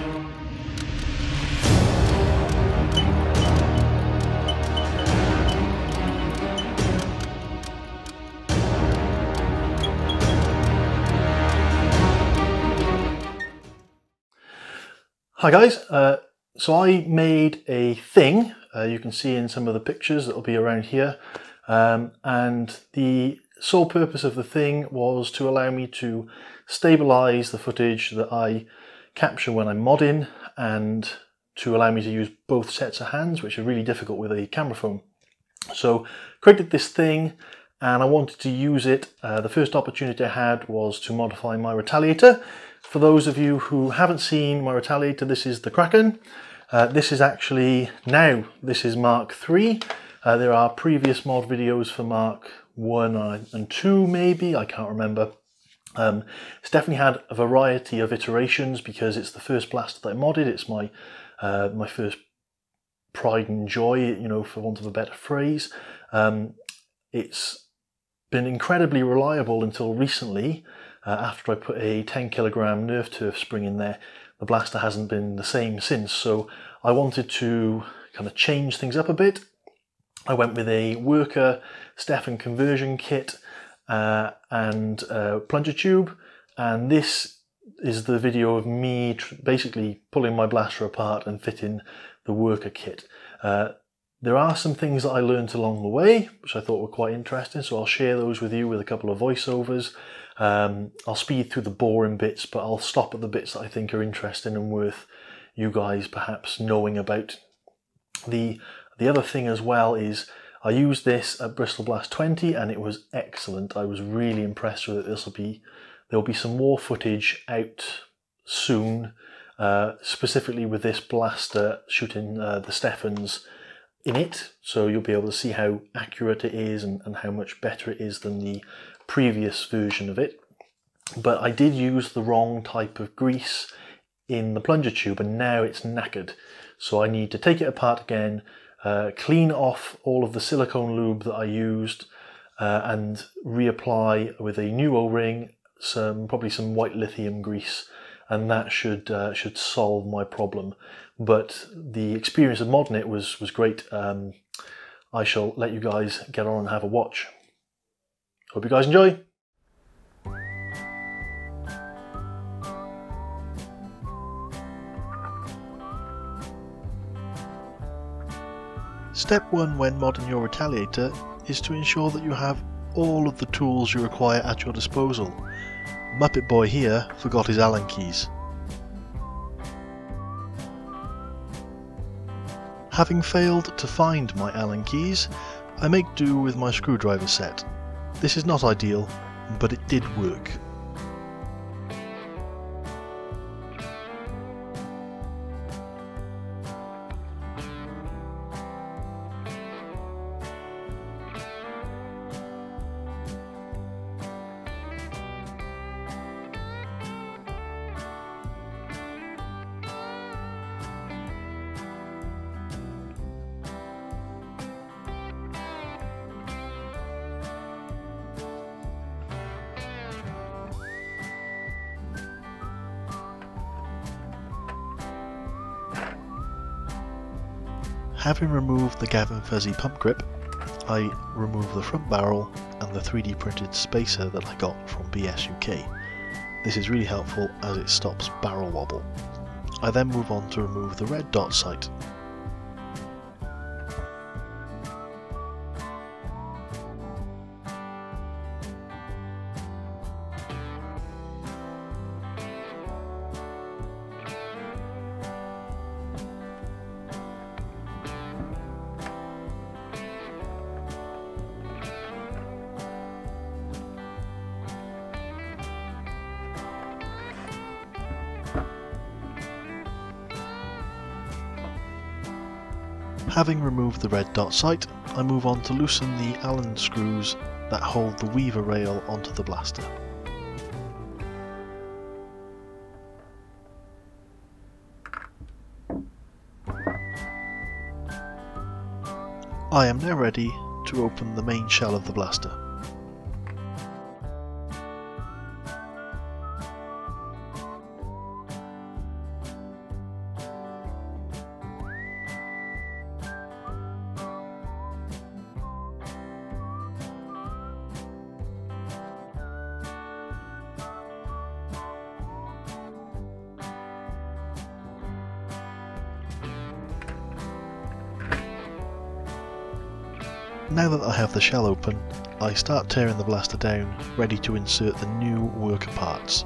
Hi guys, so I made a thing, you can see in some of the pictures that will be around here, and the sole purpose of the thing was to allow me to stabilize the footage that I capture when I'm modding, and to allow me to use both sets of hands, which are really difficult with a camera phone. So created this thing and I wanted to use it. The first opportunity I had was to modify my retaliator. For those of you who haven't seen my retaliator, this is the Kraken. This is actually, now this is Mark III. There are previous mod videos for Mark I and II maybe, I can't remember. It's definitely had a variety of iterations because it's the first blaster that I modded. It's my my first pride and joy, you know, for want of a better phrase. It's been incredibly reliable until recently. After I put a 10 kilogram Nerf turf spring in there, the blaster hasn't been the same since. So I wanted to kind of change things up a bit. I went with a worker Stefan conversion kit and plunger tube, and this is the video of me basically pulling my blaster apart and fitting the worker kit. There are some things that I learned along the way which I thought were quite interesting, so I'll share those with you with a couple of voiceovers. I'll speed through the boring bits, but I'll stop at the bits that I think are interesting and worth you guys perhaps knowing about. The other thing as well is I used this at Bristol Blast 20 and it was excellent. I was really impressed with it. There'll be some more footage out soon, specifically with this blaster shooting the Stefans in it, so you'll be able to see how accurate it is and how much better it is than the previous version of it. But I did use the wrong type of grease in the plunger tube and now it's knackered, so I need to take it apart again, clean off all of the silicone lube that I used, and reapply with a new O-ring, probably some white lithium grease, and that should solve my problem. But the experience of modding it was great. I shall let you guys get on and have a watch. Hope you guys enjoy. Step 1 when modding your retaliator is to ensure that you have all of the tools you require at your disposal. Muppet Boy here forgot his Allen keys. Having failed to find my Allen keys, I make do with my screwdriver set. This is not ideal, but it did work. Having removed the Gavin Fuzzy pump grip, I remove the front barrel and the 3D printed spacer that I got from BS UK. This is really helpful as it stops barrel wobble. I then move on to remove the red dot sight. Having removed the red dot sight, I move on to loosen the Allen screws that hold the weaver rail onto the blaster. I am now ready to open the main shell of the blaster. Now that I have the shell open, I start tearing the blaster down, ready to insert the new worker parts.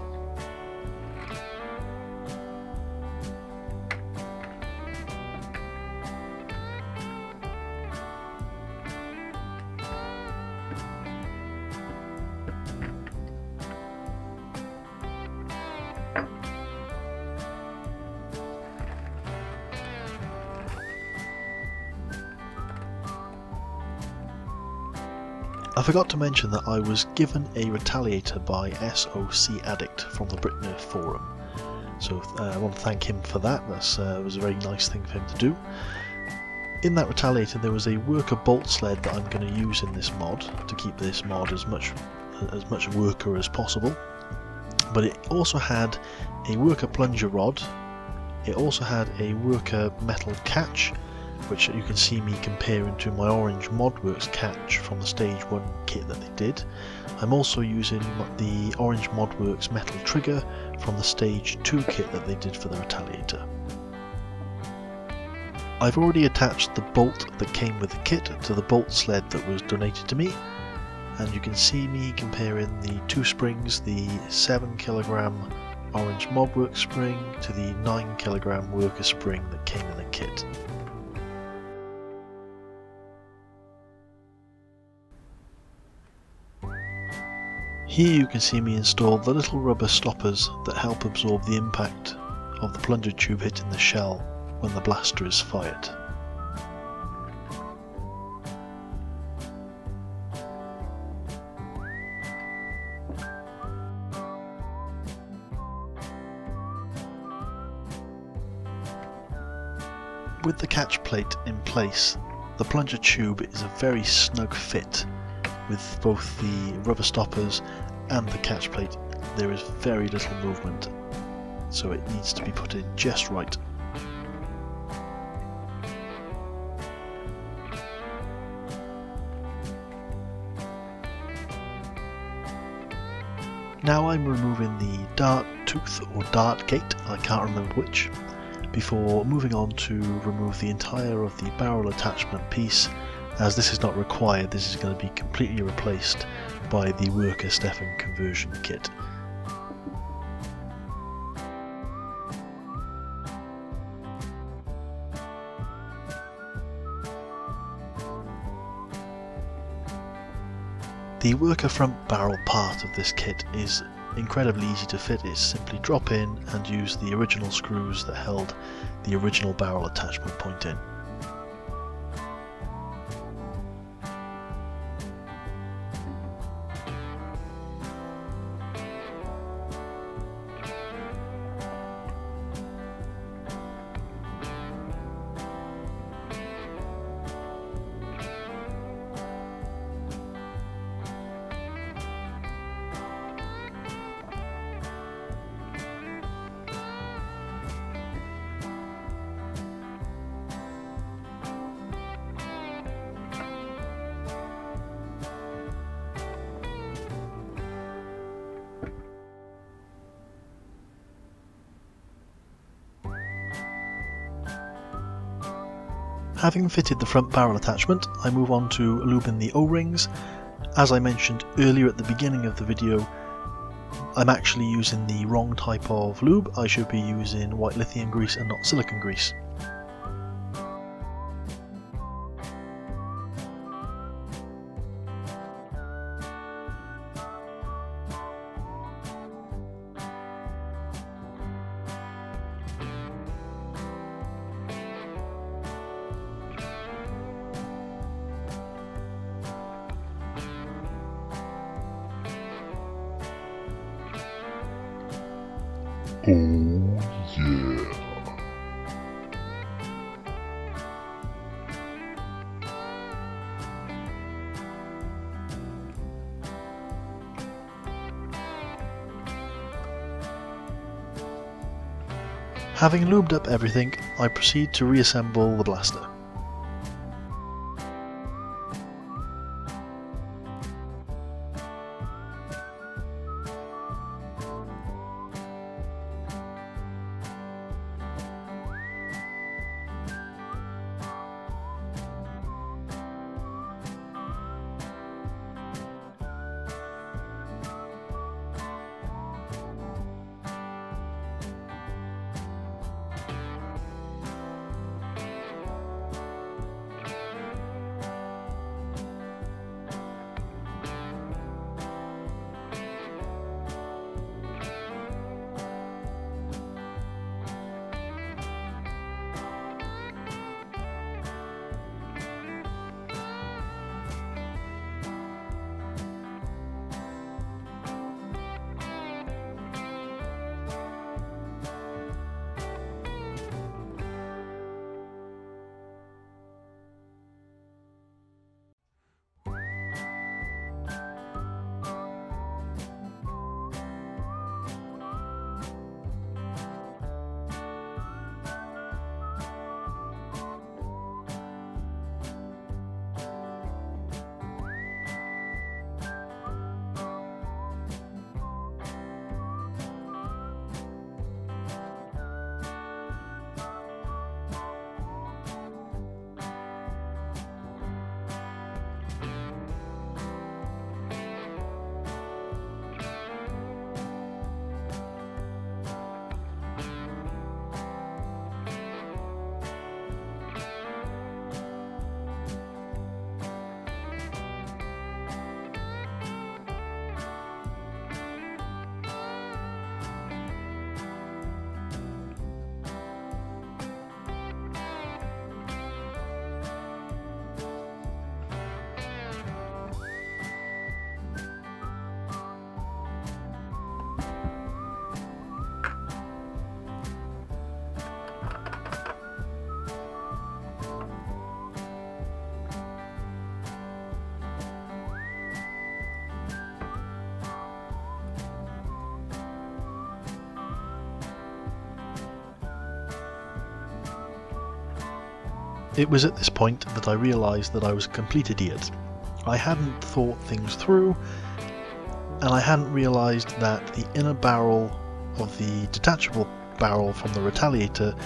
I forgot to mention that I was given a retaliator by SOC Addict from the Britner forum, so I want to thank him for that. That was a very nice thing for him to do. In that retaliator there was a worker bolt sled that I'm going to use in this mod to keep this mod as much worker as possible, but it also had a worker plunger rod, it also had a worker metal catch, which you can see me comparing to my orange Modworks catch from the stage 1 kit that they did. I'm also using the orange Modworks metal trigger from the stage 2 kit that they did for the retaliator. I've already attached the bolt that came with the kit to the bolt sled that was donated to me, and you can see me comparing the 2 springs, the 7 kg orange Modworks spring to the 9 kg worker spring that came in the kit. Here you can see me install the little rubber stoppers that help absorb the impact of the plunger tube hitting the shell when the blaster is fired. With the catch plate in place, the plunger tube is a very snug fit. With both the rubber stoppers and the catch plate, there is very little movement, so it needs to be put in just right. Now I'm removing the dart tooth or dart gate, I can't remember which, before moving on to remove the entire of the barrel attachment piece. As this is not required, this is going to be completely replaced by the worker Stefan conversion kit. The worker front barrel part of this kit is incredibly easy to fit. It's simply drop in and use the original screws that held the original barrel attachment point in. Having fitted the front barrel attachment, I move on to lubing the O-rings. As I mentioned earlier at the beginning of the video, I'm actually using the wrong type of lube. I should be using white lithium grease and not silicone grease. Oh yeah. Having lubed up everything, I proceed to reassemble the blaster. It was at this point that I realised that I was a complete idiot. I hadn't thought things through, and I hadn't realised that the inner barrel of the detachable barrel from the Retaliator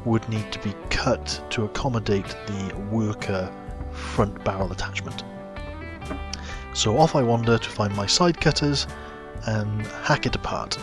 would need to be cut to accommodate the worker front barrel attachment. So off I wander to find my side cutters and hack it apart.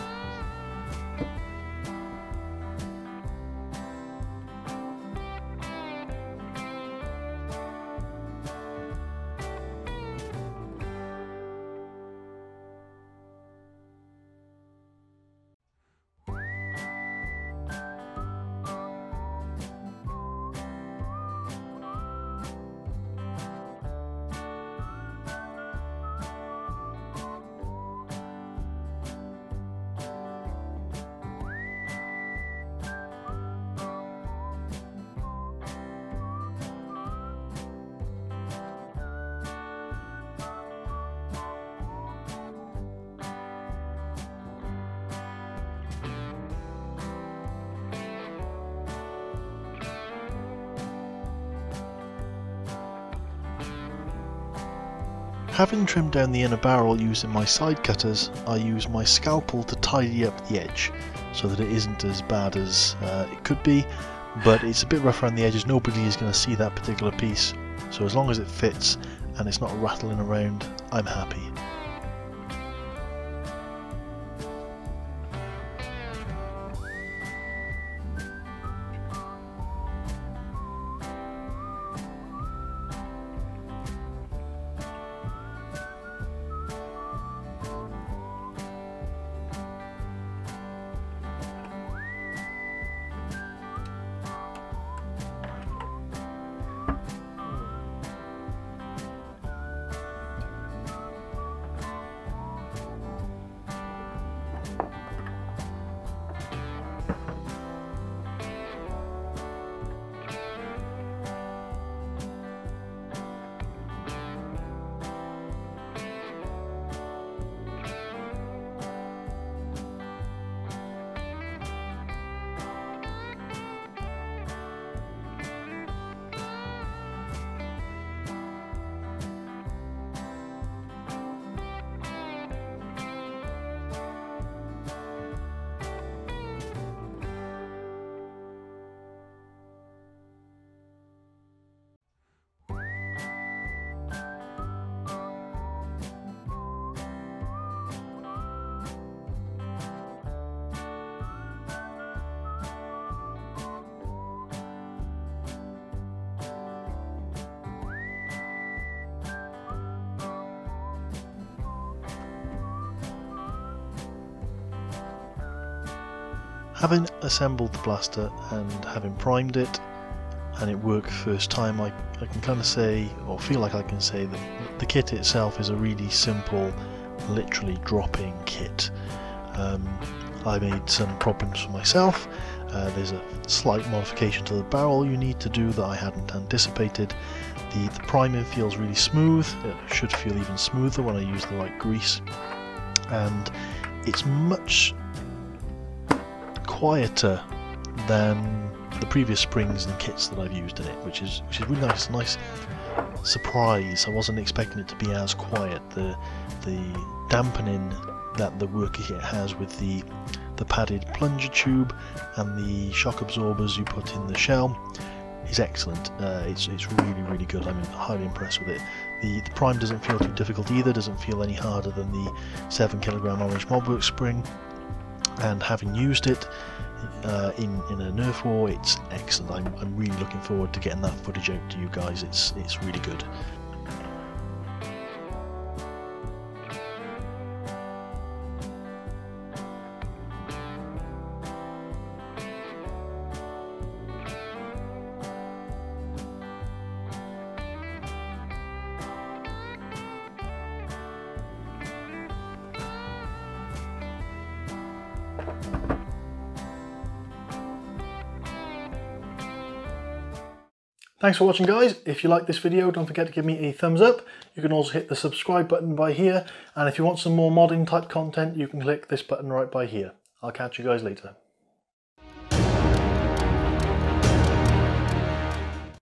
Having trimmed down the inner barrel using my side cutters, I use my scalpel to tidy up the edge so that it isn't as bad as it could be, but it's a bit rough around the edges. Nobody is going to see that particular piece, so as long as it fits and it's not rattling around, I'm happy. Having assembled the blaster and having primed it and it worked first time, I can kind of say, or feel like I can say, that the kit itself is a really simple, literally drop-in kit. I made some problems for myself. There's a slight modification to the barrel you need to do that I hadn't anticipated. The priming feels really smooth. It should feel even smoother when I use the right grease, and it's much quieter than the previous springs and kits that I've used in it, which is really nice. Nice surprise. I wasn't expecting it to be as quiet. The dampening that the worker kit has with the padded plunger tube and the shock absorbers you put in the shell is excellent. It's really good. I'm highly impressed with it. The prime doesn't feel too difficult either. Doesn't feel any harder than the 7 kg orange mobwork spring. And having used it in a Nerf war, it's excellent. I'm really looking forward to getting that footage out to you guys. It's really good. Thanks for watching, guys. If you like this video, don't forget to give me a thumbs up. You can also hit the subscribe button by here, and if you want some more modding type content, you can click this button right by here. I'll catch you guys later.